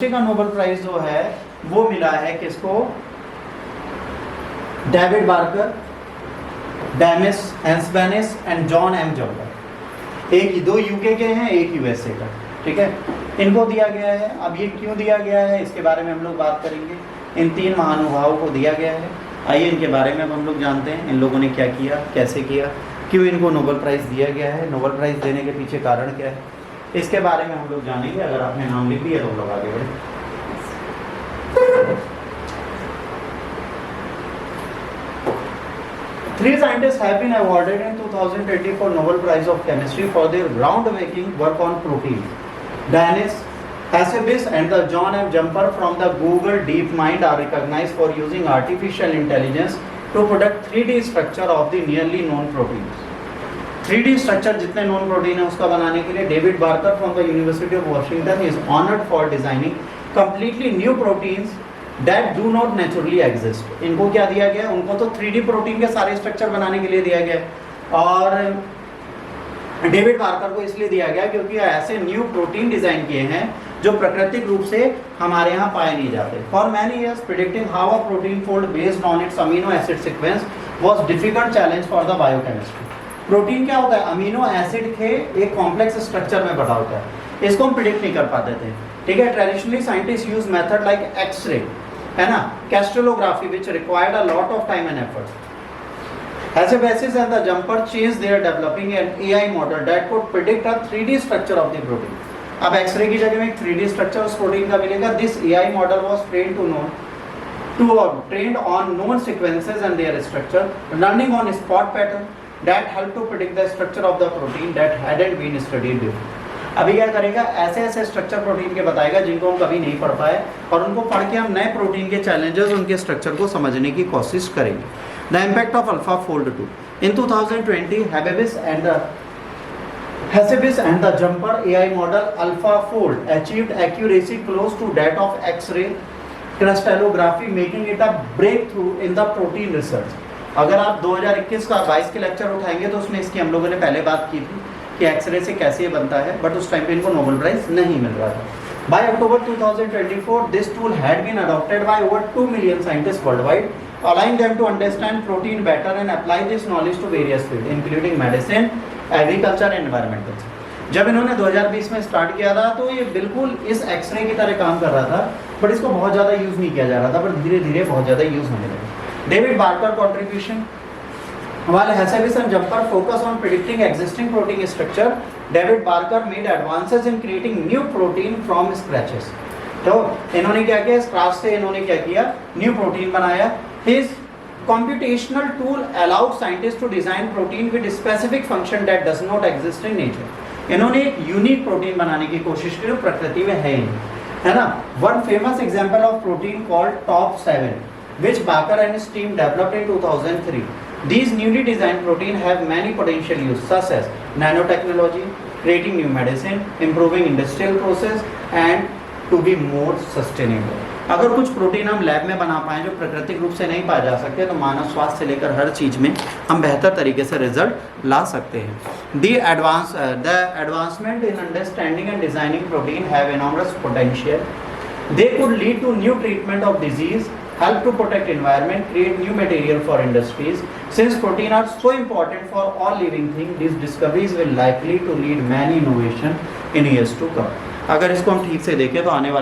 का Nobel prize जो है वो मिला है किसको? David Baker, Demis Hassabis and John M Jumper. एक दो यूके के हैं, एक यूएसए का, ठीक है। इनको दिया गया है। अब ये क्यों दिया गया है इसके बारे में हम लोग बात करेंगे। इन तीन महानुभावों को दिया गया है। आइए इनके बारे में अब हम लोग जानते हैं, इन लोगों ने क्या किया, कैसे किया, क्यों इनको नोबेल प्राइज़ दिया गया है, नोबेल प्राइज़ देने के पीछे कारण क्या है, इसके बारे में हम लोग जानेंगे। अगर आपने नाम लिख लिया तो हम लोग आगे बढ़े। Three scientists have been awarded in 2020 for Nobel Prize of Chemistry for their groundbreaking work on proteins. Dennis Hassabis and the John M. Jumper from the Google DeepMind are recognized for using artificial intelligence to predict 3D structure of the nearly known proteins. 3D structure जितने known protein है उसका बनाने के लिए David Barker from the University of Washington is honored for designing completely new proteins that do not naturally exist. इनको क्या दिया गया? उनको तो 3D प्रोटीन के सारे स्ट्रक्चर बनाने के लिए दिया गया और डेविड बार्कर को इसलिए दिया गया क्योंकि ऐसे न्यू प्रोटीन डिजाइन किए हैं जो प्राकृतिक रूप से हमारे यहाँ पाए नहीं जाते। For many years predicting how a protein fold based on it's amino acid sequence was difficult challenge for the biochemistry. Protein क्या होता है? अमीनो एसिड के एक कॉम्प्लेक्स स्ट्रक्चर में बटा होता है। इसको हम प्रिडिक्ट नहीं कर पाते थे, ठीक है। Traditionally scientist use method like x ray, है ना, crystallography, which required a lot of time and effort. Hassabis and the Jumper changed their developing an AI model that could predict a 3D structure of the protein. अब x ray की जगह में एक 3D structure उस protein का मिलेगा। This AI model was trained on known sequences and their structure, learning on spot pattern that helped to predict the structure of the protein that hadn't been studied before. अभी क्या करेगा? ऐसे ऐसे structure protein के बताएगा जिनको हम कभी नहीं पढ़ पाए और उनको पढ़ के हम नए प्रोटीन के चैलेंजेस, उनके स्ट्रक्चर को समझने की कोशिश करेंगे। The impact of AlphaFold 2. In 2020, Hassabis and the Jumper AI model AlphaFold achieved accuracy close to that of X-ray crystallography, making it a breakthrough in the protein research. अगर आप 2021 का 22 के लेक्चर उठाएंगे तो उसमें इसकी हम लोगों ने पहले बात की थी कि एक्सरे से कैसे ये बनता है, बट उस टाइम पे इनको नोबेल प्राइज नहीं मिल रहा था। By October 2024, this tool had been adopted by over 2 million scientists worldwide, allowing them to understand protein better and apply this knowledge to various fields, including medicine, agriculture and environmental. जब इन्होंने 2020 में start किया था तो ये बिल्कुल इस x ray की तरह काम कर रहा था, बट इसको बहुत ज़्यादा यूज़ नहीं किया जा रहा था, पर धीरे धीरे बहुत ज़्यादा यूज़ होने लगा। David Barker contribution, while Hassabis and Jumper focus on predicting existing protein structure, David Barker made advances in creating new protein from scratches. तो इन्होंने क्या किया? स्क्रैच से इन्होंने क्या किया? न्यू प्रोटीन बनाया। His computational tool allowed scientists to design protein with specific function that does not exist in nature. इन्होंने एक यूनिक प्रोटीन बनाने की कोशिश की जो प्रकृति में है ही, है ना। One famous example of protein called Top7, which Barker and his team developed in 2003. These newly designed proteins have many potential uses such as nanotechnology, creating new medicine, improving industrial process and to be more sustainable. अगर कुछ protein हम lab में बना पाएं जो प्राकृतिक रूप से नहीं पाए जा सकते तो मानव स्वास्थ्य से लेकर हर चीज़ में हम बेहतर तरीके से रिजल्ट ला सकते हैं। The advancement in understanding and designing protein have enormous potential. They could lead to new treatment of disease, help to protect environment, create new material for industries. Since protein are so important for all living things, these discoveries will likely to lead many innovation in years to come. अगर इसको हम ठीक से देखें तो आने वाले